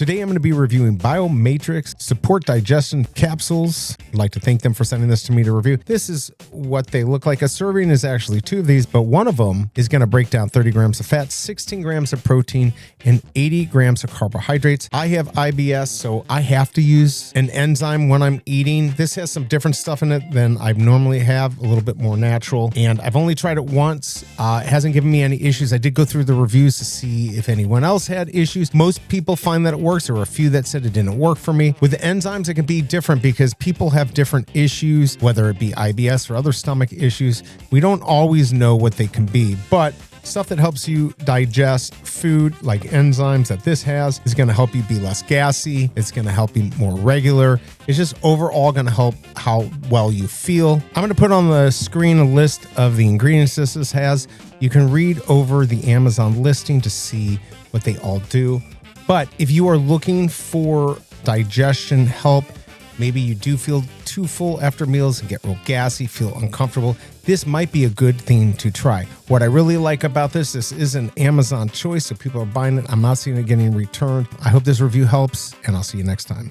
Today I'm going to be reviewing BioMatrix Support Digestion Capsules. I'd like to thank them for sending this to me to review. This is what they look like. A serving is actually 2 of these, but one of them is going to break down 30 grams of fat, 16 grams of protein, and 80 grams of carbohydrates. I have IBS, so I have to use an enzyme when I'm eating. This has some different stuff in it than I normally have, a little bit more natural, and I've only tried it once. It hasn't given me any issues. I did go through the reviews to see if anyone else had issues. Most people find that it works. There were a few that said it didn't work for me. With the enzymes, it can be different because people have different issues, whether it be IBS or other stomach issues. We don't always know what they can be, but stuff that helps you digest food, like enzymes that this has, is going to help you be less gassy. It's going to help you more regular. It's just overall going to help how well you feel. I'm going to put on the screen a list of the ingredients this has. You can read over the Amazon listing to see what they all do. But if you are looking for digestion help, maybe you do feel too full after meals and get real gassy, feel uncomfortable, this might be a good thing to try. What I really like about this is an Amazon choice, so people are buying it. I'm not seeing it getting returned. I hope this review helps, and I'll see you next time.